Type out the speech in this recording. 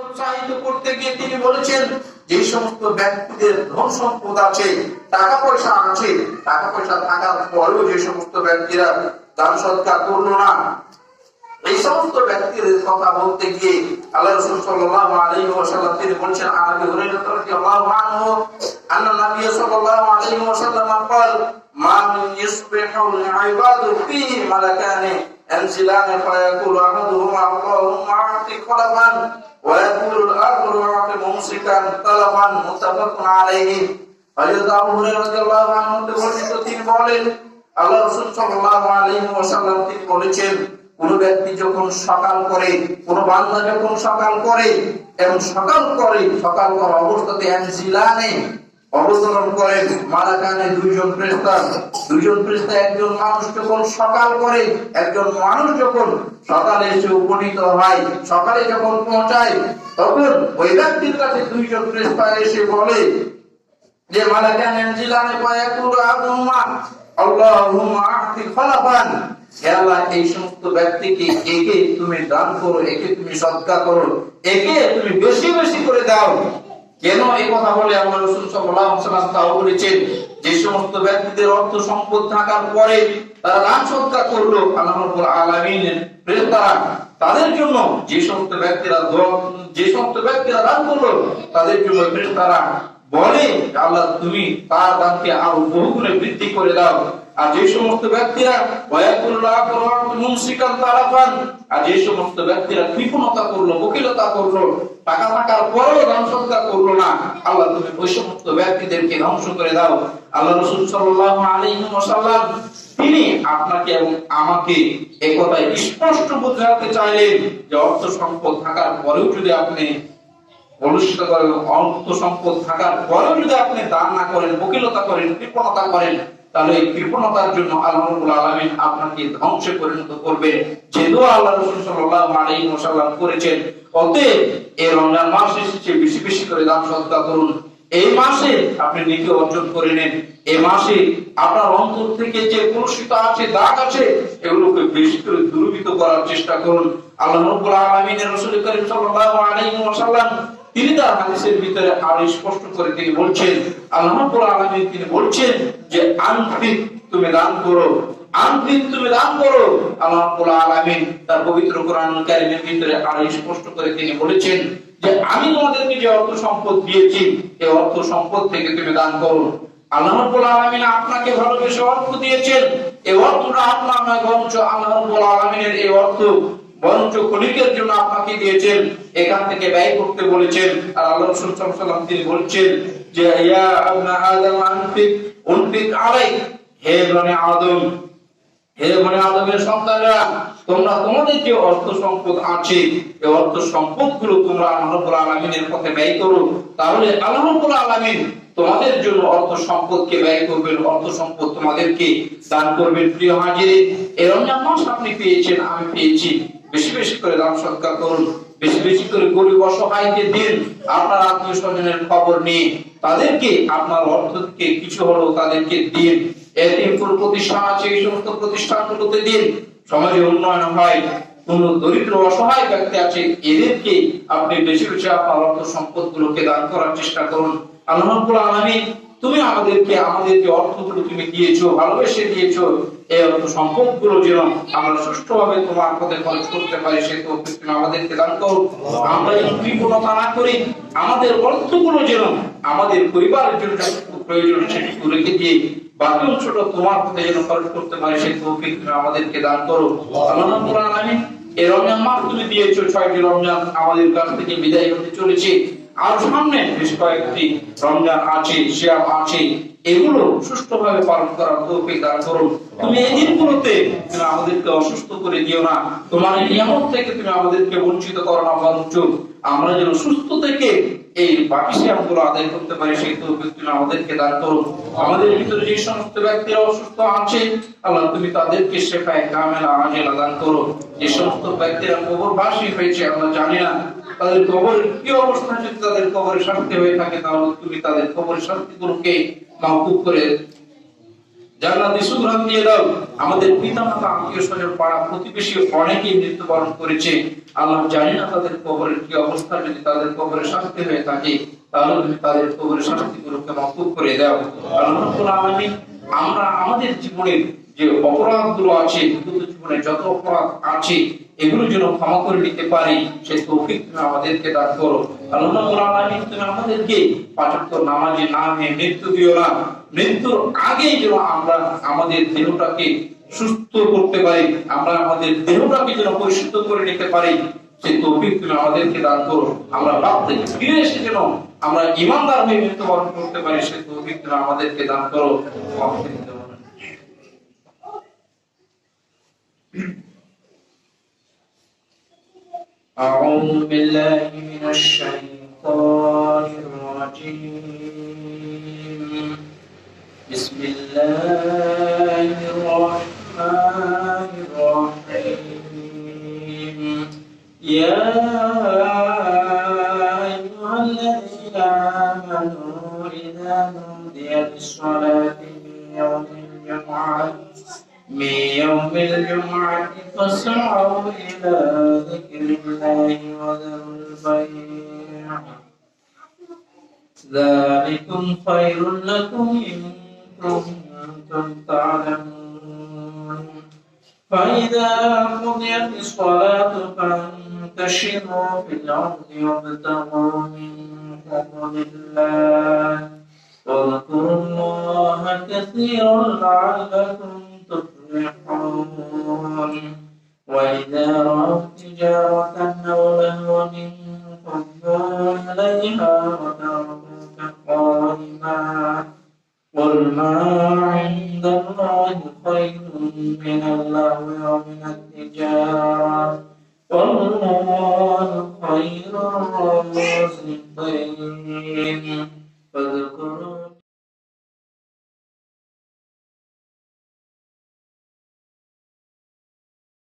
উৎসাহিত করতে গিয়ে তিনি বলেছেন, যে সমস্ত ব্যক্তিদের ধন সম্পদ আছে, টাকা পয়সা আছে, টাকা পয়সা থাকার পরেও যে সমস্ত ব্যক্তিরা দান সৎকার করলো না, এই সমস্ত ব্যক্তির কথা বলতে গিয়ে আল্লাহ রাসূল সাল্লাল্লাহু আলাইহি ওয়াসাল্লাম তিনি বলেছেন, আবু হুরায়রা রাদিয়াল্লাহু আনহু আন্না নবী সাল্লাল্লাহু আলাইহি ওয়াসাল্লাম قال ما يصبح العباد فيه ملكان ينزلان فيقول احدهما اللهم اعطي خلفا ويقول الاخر اعطي ممسكا طلبا متفق عليه। হযরত আবু হুরায়রা রাদিয়াল্লাহু আনহু তিনি বলেন, আল্লাহ রাসূল সাল্লাল্লাহু আলাইহি ওয়াসাল্লাম তিনি বলেছেন, কোন ব্যক্তি যখন সকাল করে, কোন বান্দা যখন সকাল করে এবং সকাল করা অবস্থাতে এনজিলানে অবতরণ করেন, মালাকানে দুইজন ফেরেশতা একজন মানুষ যখন সকাল করে, একজন মানুষ যখন সকালে এসে উপনীত হয়, সকালে যখন পৌঁছায়, তখন ওই ব্যক্তির কাছে দুইজন ফেরেশতা এসে বলে যে মালাকানে এনজিলানে ফায়াকুলু আদুমা আল্লাহুম্মা আ'তি খলাফান, হে আল্লাহ এই সমস্ত ব্যক্তিকে একে তুমি দান করো, একে তুমি সদকা করো, একে তুমি বেশি বেশি করে দাও। কেন এই কথা বলে আল্লাহ রাসূল সাল্লাল্লাহু আলাইহি ওয়াসাল্লাম তাও বলেছেন, যে সমস্ত ব্যক্তিদের অর্থ সম্পদ থাকার পরে তারা দান সদকা করলো, আল্লাহ রাব্বুল আলামিনের ফেরেশতারা তাদের জন্য, যে সমস্ত ব্যক্তিরা দান করলো তাদের জন্য ফেরেশতারা বলে, আল্লাহ তুমি তার দানকে আরো বহুগুণে বৃদ্ধি করে দাও। আর যে সমস্ত ব্যক্তিরা কৃপণতা করলো, বকিলতা করলো, টাকা থাকার পরেও দান সদকা করলো না, আল্লাহ তুমি ওই সমস্ত ব্যক্তিদেরকে ধ্বংস করে দাও। আল্লাহ রাসূল সাল্লাল্লাহু আলাইহি ওয়াসাল্লাম তিনি আপনাকে এবং আমাকে এই কথাই স্পষ্ট বোঝাতে চাইলেন যে অর্থ সম্পদ থাকার পরেও যদি আপনি বলুষ্ঠ করেন, অর্থ সম্পদ থাকার পরেও যদি আপনি দান না করেন, বকিলতা করেন, কৃপণতা করেন, তাহলে এই কৃপণতার জন্য আল্লাহ রাব্বুল আলামিন আপনাকে ধ্বংসে পরিণত করবেন, যে দোয়া আল্লাহ রাসূল সাল্লাল্লাহু আলাইহি ওয়াসাল্লাম করেছেন। অতএব এই রমজান মাস এসেছে, বেশি বেশি করে দান সদকা করুন। এই মাসে আপনি নেকি অর্জন করে নেন। এই মাসে আপনার অন্তর থেকে যে কলুষিত আছে, দাগ আছে, এগুলোকে বেশি করে দূরীভূত করার চেষ্টা করুন। আল্লাহ রাব্বুল আলামিনের রাসূল করিম সাল্লাল্লাহু আলাইহি ওয়াসাল্লাম তিনি তার হাদিসের ভিতরে আরো স্পষ্ট করে তিনি বলছেন, আল্লাহ রাব্বুল আলামিন তিনি বলছেন যে আনফিক তুমি দান করো, আনফিক তুমি দান করো। আল্লাহ রাব্বুল আলামিন তার পবিত্র কোরআন কারীমের ভিতরে আরো স্পষ্ট করে তিনি বলেছেন যে আমি তোমাদেরকে যে অর্থ সম্পদ দিয়েছি, এই অর্থ সম্পদ থেকে তুমি দান করো। আল্লাহ রাব্বুল আলামিন আপনাকে ভালোবেসে অর্থ দিয়েছেন, এই অর্থটা আপনার নয়, বরঞ্চ আল্লাহ রাব্বুল আলামিনের এই অর্থ বরঞ্চ ক্ষণিকের জন্য আপনাকে দিয়েছেন, এখান থেকে ব্যয় করতে বলেছেন। আর আল্লাহ রাসূল সাল্লাল্লাহু আলাইহি ওয়াসাল্লাম তিনি বলছেন যে ইয়া আবনা আদম আনফিক আলাইক, হে বনে আদমের সন্তানেরা, তোমরা তোমাদের যে অর্থ সম্পদ আছে, এই অর্থ সম্পদগুলো তোমরা আল্লাহ রাব্বুল আলামিনের পথে ব্যয় করো, তাহলে আল্লাহ রাব্বুল আলামিন তোমাদের জন্য অর্থ সম্পদকে ব্যয় করবেন, অর্থ সম্পদ তোমাদেরকে দান করবেন। প্রিয় হাজিরিন, এই রমজান মাস আপনি পেয়েছেন, আমি পেয়েছি, বেশি বেশি করে দান সদকা করুন, বেশি বেশি করে গরিব অসহায়কে দিন। আপনার আত্মীয় স্বজনের খবর নিয়ে তাদেরকে আপনার অর্থ থেকে কিছু হলেও তাদেরকে দিন। এতিমপুর প্রতিষ্ঠান আছে, এই সমস্ত প্রতিষ্ঠানগুলোতে দিন। সমাজে উন্নয়ন হয়, কোন দরিদ্র অসহায় ব্যক্তি আছে, এদেরকে আপনি বেশি বেশি আপনার অর্থ সম্পদগুলোকে দান করার চেষ্টা করুন। আল্লাহ রাব্বুল আলামিন তুমি আমাদেরকে আমাদের যে অর্থগুলো তুমি দিয়েছো, ভালোবেসে দিয়েছো, এই অর্থ সম্পদগুলো যেন আমরা সুষ্ঠুভাবে তোমার পথে খরচ করতে পারি, সে তৌফিক তুমি আমাদেরকে দান করো। আমরা যেন কৃপণতা না করি, আমাদের অর্থগুলো যেন আমাদের পরিবারের জন্য যতটুকু প্রয়োজন সেটুকু রেখে দিয়ে বাকি অংশটা তোমার পথে যেন খরচ করতে পারি, সেই তৌফিক তুমি আমাদেরকে দান করো। আল্লাহ রাব্বুল আলামিন এই রমজান মাস তুমি দিয়েছো, 6টি রমজান আমাদের কাছ থেকে বিদায় হতে চলেছে, আর সামনে বেশ কয়েকটি রমজান আছে, সিয়াম আছে, এগুলো সুষ্ঠুভাবে পালন করার তৌফিক দান করুন। তুমি এই দিনগুলোতে তুমি আমাদেরকে অসুস্থ করে দিও না, তোমার এই নিয়ামত থেকে তুমি আমাদেরকে বঞ্চিত করো না, বরঞ্চ আমরা যেন সুস্থ থেকে এই বাকি সিয়ামগুলো আদায় করতে পারি, সেই তৌফিক তুমি আমাদেরকে দান করো। আমাদের ভিতরে যে সমস্ত ব্যক্তিরা অসুস্থ আছে, আল্লাহ তুমি তাদেরকে শেফায়ে কামেলা আজেলা দান করো। যে সমস্ত ব্যক্তিরা কবরবাসী হয়েছে, আমরা জানি না তাদের কবরের কি অবস্থা, যদি তাদের কবরে শান্তি হয়ে থাকে, তাহলে তুমি তাদের কবরের শান্তিগুলোকে মাহফুজ করে জান্নাতি সুগন্ধ দিয়ে দাও। আমাদের পিতামাতা, আত্মীয় স্বজন, পাড়া প্রতিবেশী অনেকেই মৃত্যুবরণ করেছে, আল্লাহ জানি না তাদের কবরের কি অবস্থা। যদি তাদের কবরে শাস্তি হয়ে থাকে তাহলে তুমি তাদের কবরের শাস্তিগুলোকে মাফুভ করে দাও। আল্লাহ রাব্বুল আলামিন, আমরা আমাদের জীবনের যে অপরাধগুলো আছে, বিগত জীবনে যত অপরাধ আছে এগুলো যেন ক্ষমা করে নিতে পারি, সেই তৌফিক তুমি আমাদেরকে দান করো। আল্লাহ রাব্বুল আলামিন, তুমি আমাদেরকে পাঁচ ওয়াক্ত নামাজে না হয়ে মৃত্যু দিও না। মৃত্যুর আগেই যেন আমরা আমাদের দেহটাকে সুস্থ করতে পারি, আমরা আমাদের দেহটাকে যেন পরিশুদ্ধ করে নিতে পারি, সেই তৌফিক তুমি আমাদেরকে দান করো। আমরা পাপ থেকে ফিরে এসে যেন আমরা ঈমানদার হয়ে মৃত্যুবরণ করতে পারি, সেই তৌফিক তুমি আমাদেরকে দান করো। أعوذ بالله من الشيطان الرجيم. بسم الله الرحمن الرحيم. يا أيها الذين آمنوا إذا نودي للصلاة من يوم الجمعة فاسعوا إلى ذكر الله وذروا البيع ذلكم خير لكم إن كنتم تعلمون. فإذا قضيت الصلاة فانتشروا في الأرض وابتغوا من فضل الله واذكروا الله كثيرا لعلكم تفلحون. وإذا رأوا تجارة أو لهوا انفضوا إليها وتركوك قائما قل ما عند الله خير من اللهو ومن التجارة والله خير الرازقين.